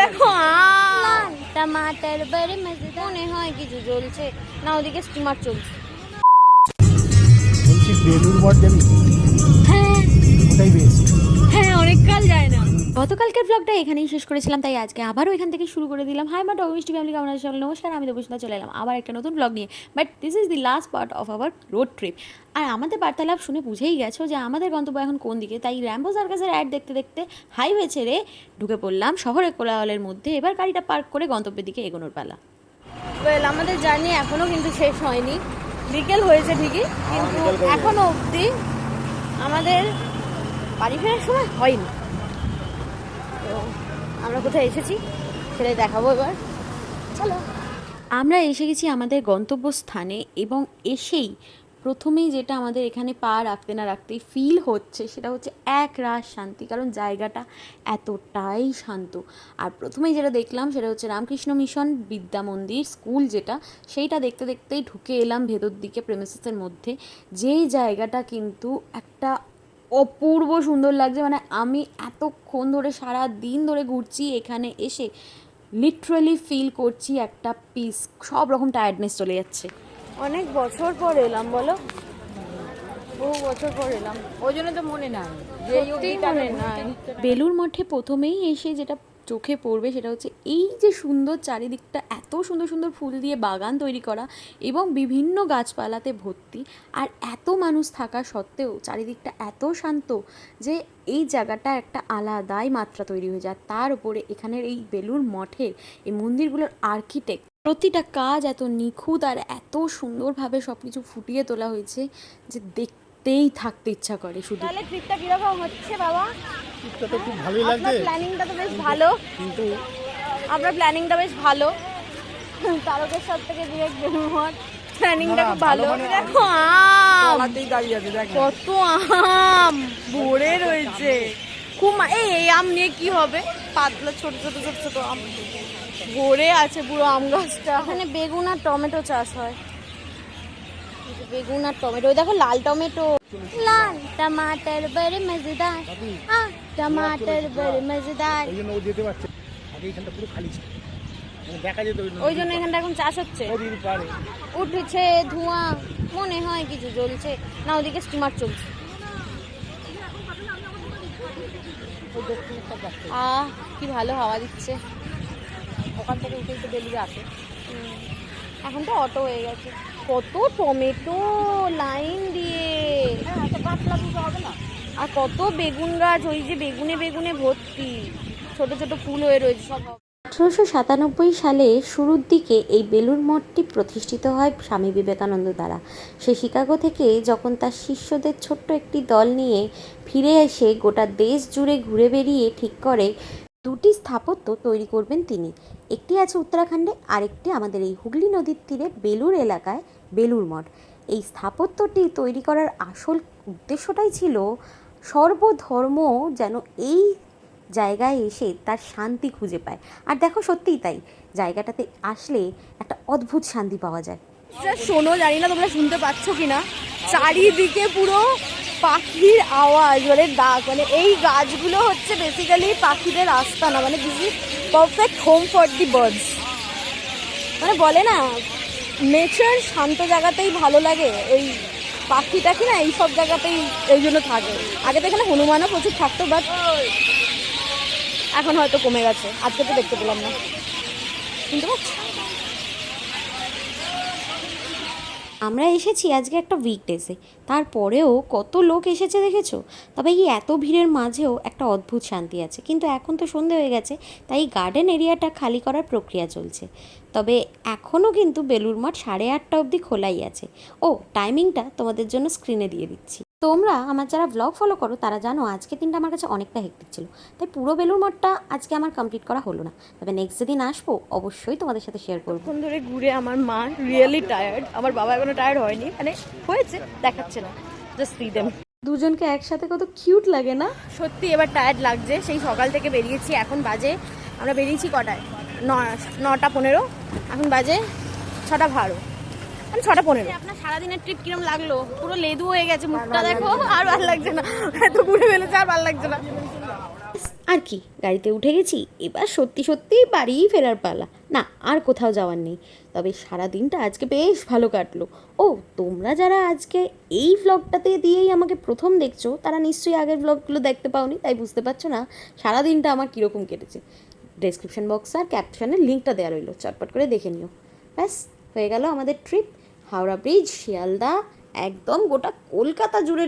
দেখো টমাটার বড়ে মজেদার, মনে হয় কিছু জ্বলছে না, ওদিকে স্টিমার চলছে। বলছি বেলুর মঠ যাবি? হ্যাঁ ওটাই বেস্ট। হ্যাঁ, অনেক কাল যায় না। গতকালকের ব্লগটা এখানেই শেষ করেছিলাম, তাই আজকে আবারও এখান থেকে শুরু করে দিলাম। হাই মা মিষ্টি ফ্যামিলি, কেমন আছেন? নমস্কার, আমি দেবস্মিতা চলে এলাম আবার একটা নতুন ব্লগ নিয়ে। But this is the last part of our road trip. আর আমাদের বার্তালাপ শুনে বুঝেই গেছো যে আমাদের গন্তব্য এখন কোন দিকে। তাই র্যাম্বো সার্কাসের অ্যাড দেখতে দেখতে হাইওয়ে ছেড়ে ঢুকে পড়লাম শহরের কোলাহলের মধ্যে। এবার গাড়িটা পার্ক করে গন্তব্যের দিকে এগোনোর পালা। ওয়েল, আমাদের জার্নি এখনও কিন্তু শেষ হয়নি। বিকেল হয়েছে ঠিকই, কিন্তু এখনও অবধি আমাদের বাড়ি ফেরার সময় হয়নি। তো আমরা কোথায় এসেছি সেটাই দেখাবো এবার, চলো। আমরা এসে গেছি আমাদের গন্তব্যস্থানে, এবং এসেই প্রথমেই যেটা আমাদের এখানে পা রাখতে না রাখতেই ফিল হচ্ছে সেটা হচ্ছে এক রাস শান্তি, কারণ জায়গাটা এতটাই শান্ত। আর প্রথমেই যেটা দেখলাম সেটা হচ্ছে রামকৃষ্ণ মিশন বিদ্যা মন্দির স্কুল, যেটা সেইটা দেখতে দেখতেই ঢুকে এলাম ভেতর দিকে প্রেমিসেসের মধ্যে। যেই জায়গাটা কিন্তু একটা অপূর্ব সুন্দর লাগছে, মানে আমি এতক্ষণ ধরে সারা দিন ধরে ঘুরছি, এখানে এসে লিটারালি ফিল করছি একটা পিস, সব রকম টায়ার্ডনেস চলে যাচ্ছে। অনেক বছর পর এলাম, বলো, বহু বছর পর এলাম, ওই জন্য তো মনে নাই। সত্যিই মনে নাই। বেলুড় মঠে প্রথমেই এসে যেটা চোখে পড়বে সেটা হচ্ছে এই যে সুন্দর চারিদিকটা, এত সুন্দর সুন্দর ফুল দিয়ে বাগান তৈরি করা এবং বিভিন্ন গাছপালাতে ভর্তি, আর এত মানুষ থাকা সত্ত্বেও চারিদিকটা এত শান্ত যে এই জায়গাটা একটা আলাদাই মাত্রা তৈরি হয়ে যায়। তার উপরে এখানের এই বেলুড় মঠের এই মন্দিরগুলোর আর্কিটেক্ট, প্রতিটা কাজ এত নিখুঁত আর এত সুন্দরভাবে সব কিছু ফুটিয়ে তোলা হয়েছে যে দেখতেই থাকতে ইচ্ছা করে শুধু। তাহলে ট্রিপটা কিরকম হচ্ছে বাবা? ট্রিপটা তো খুব ভালোই লাগছে, প্ল্যানিংটা তো বেশ ভালো, কিন্তু আপনার প্ল্যানিংটা বেশ ভালো। তারকেশ্বর থেকে ডিরেক্ট বেলুড় মঠ, প্ল্যানিংটা খুব ভালো। দেখো আম, কত আম ভরে রয়েছে, খুব এই আম নিয়ে কি হবে, পাতলা ছোট ছোট ছোট ছোট আম ভরে আছে পুরো আম গাছটা। এখানে বেগুন আর টমেটো চাষ হয়, বেগুন আর টমেটো, ওই দেখো লাল টমেটো। লাল টমাটার বড়ে মজেদার, টমাটার বড়ে মজেদার। ওই জন্য ও যেতে পারছে, আগে এখানটা পুরো খালি ছিল, মানে দেখা যেত ওই জন্য এখানটা এখন চাষ হচ্ছে। নদীর পাড়ে উঠছে ধোঁয়া, মনে হয় কিছু জ্বলছে না, ওদিকে স্টিমার চলছে। কি ভালো হাওয়া দিচ্ছে। ওখান থেকে উঠে তো বেলুড়ে আসে। এখন তো অটো হয়ে গেছে। কত টমেটো লাইন দিয়ে, হবে না। আর কত বেগুন গাছ, ওই যে বেগুনে বেগুনে ভর্তি, ছোট ছোট ফুল হয়ে রয়েছে সব। 1897 সালে শুরুর দিকে এই বেলুড় মঠটি প্রতিষ্ঠিত হয় স্বামী বিবেকানন্দ দ্বারা। সে শিকাগো থেকে যখন তার শিষ্যদের ছোট্ট একটি দল নিয়ে ফিরে এসে গোটা দেশ জুড়ে ঘুরে বেরিয়ে ঠিক করে দুটি স্থাপত্য তৈরি করবেন তিনি। একটি আছে উত্তরাখণ্ডে, আরেকটি আমাদের এই হুগলি নদীর তীরে বেলুড় এলাকায় বেলুড় মঠ। এই স্থাপত্যটি তৈরি করার আসল উদ্দেশ্যটাই ছিল সর্বধর্ম যেন এই জায়গায় এসে তার শান্তি খুঁজে পায়। আর দেখো সত্যিই তাই, জায়গাটাতে আসলে একটা অদ্ভুত শান্তি পাওয়া যায়। শোনো, জানি না তোমরা শুনতে পাচ্ছ কিনা, চারিদিকে পুরো পাখির আওয়াজ, মানে ডাক, মানে এই গাছগুলো হচ্ছে বেসিক্যালি পাখিদের আস্তানা, মানে this is perfect home for the birds. মানে বলে না, নেচার শান্ত জায়গাতেই ভালো লাগে, ওই পাখিটা কি না এই সব জায়গাতেই এই জন্য থাকে। আগে তো এখানে হনুমানও প্রচুর থাকতো, বাট এখন হয়তো কমে গেছে, আজকে তো দেখতে পেলাম না। শুনতে পাচ্ছ? আমরা এসেছি আজকে একটা উইকডেজে, তারপরেও কত লোক এসেছে দেখেছো। তবে এই এত ভিড়ের মাঝেও একটা অদ্ভুত শান্তি আছে। কিন্তু এখন তো সন্ধে হয়ে গেছে, তাই গার্ডেন এরিয়াটা খালি করার প্রক্রিয়া চলছে। তবে এখনও কিন্তু বেলুড় মঠ 8:30 অবধি খোলাই আছে। ও টাইমিংটা তোমাদের জন্য স্ক্রিনে দিয়ে দিচ্ছি। তোমরা আমার যারা ব্লগ ফলো করো তারা জানো আজকে দিনটা আমার কাছে অনেকটা হেক্টিক ছিল, তাই পুরো বেলুড় মঠটা আজকে আমার কমপ্লিট করা হলো না। তবে নেক্সট যেদিন আসবো অবশ্যই তোমাদের সাথে শেয়ার করবো। এখন ধরে ঘুরে আমার মা রিয়েলি টায়ার্ড, আমার বাবা এখনো টায়ার্ড হয়নি, মানে হয়েছে দেখাচ্ছে না, জাস্ট সি দেম। দুজনকে একসাথে কত কিউট লাগে না? সত্যি এবার টায়ার্ড লাগছে, সেই সকাল থেকে বেরিয়েছি। এখন বাজে, আমরা বেরিয়েছি কটায়, 9:15, এখন বাজে 6:12, মানে 6:15। আপনার সারাদিনের ট্রিপ কিরম লাগলো? পুরো লেদু হয়ে গেছে মুখটা, দেখো আর ভালো লাগছে না, এত ঘুরে ফেলেছে আর ভালো লাগছে না। আর কি, গাড়িতে উঠে গেছি, এবার সত্যি সত্যিই বাড়িই ফেরার পালা। না, আর কোথাও যাওয়ার নেই। তবে সারা দিনটা আজকে বেশ ভালো কাটলো। ও, তোমরা যারা আজকে এই ভ্লগটাতে দিয়েই আমাকে প্রথম দেখছো, তারা নিশ্চয়ই আগের ভ্লগগুলো দেখতে পাওনি, তাই বুঝতে পারছো না সারা দিনটা আমার কীরকম কেটেছে। ডেসক্রিপশন বক্স আর ক্যাপশনের লিঙ্কটা দেওয়া রইলো, চটপট করে দেখে নিও। ব্যাস হয়ে গেল আমাদের ট্রিপ। হাওড়া ব্রিজ, শিয়ালদা, একদম গোটা কলকাতা জুড়ে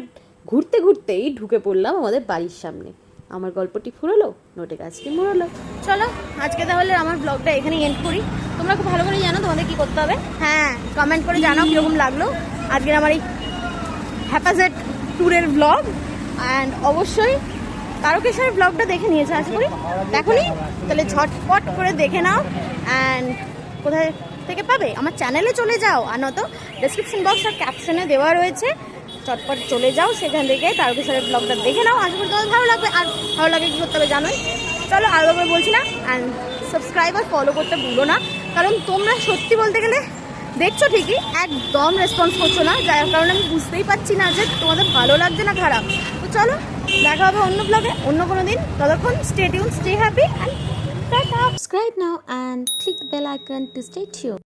ঘুরতে ঘুরতেই ঢুকে পড়লাম আমাদের বাড়ির সামনে। আমার গল্পটি ফুরলো, নোটে গাছটি মুড়লো। চলো আজকে তাহলে আমার ব্লগটা এখানেই এন্ড করি। তোমরা খুব ভালো করে জানো তোমাদের কী করতে হবে। হ্যাঁ, কমেন্ট করে জানাও কীরকম লাগলো আজকের আমার এই হ্যাপাজেট ট্যুরের ব্লগ। অ্যান্ড অবশ্যই তারকেশ্বরের ব্লগটা দেখে নিয়েছে আশা করি, দেখোনি? তাহলে ঝটপট করে দেখে নাও। অ্যান্ড কোথায় থেকে পাবে? আমার চ্যানেলে চলে যাও, আর নয়তো ডেসক্রিপশন বক্স আর ক্যাপশনে দেওয়া রয়েছে, চটপট চলে যাও সেখান থেকে তারকেশ্বরের ব্লগটা দেখে নাও। আশা করি তোমাদের ভালো লাগবে। আর ভালো লাগে কী করতে হবে জানোই। চলো আরও করে বলছি না, অ্যান্ড সাবস্ক্রাইব আর ফলো করতে ভুলো না, কারণ তোমরা সত্যি বলতে গেলে দেখছো ঠিকই, একদম রেসপন্স করছো না, যার কারণে আমি বুঝতেই পারছি না যে তোমাদের ভালো লাগছে না খারাপ। তো চলো দেখা হবে অন্য ব্লগে অন্য কোনো দিন। ততক্ষণ stay tune, stay happy, and subscribe now and click the bell icon to stay tuned.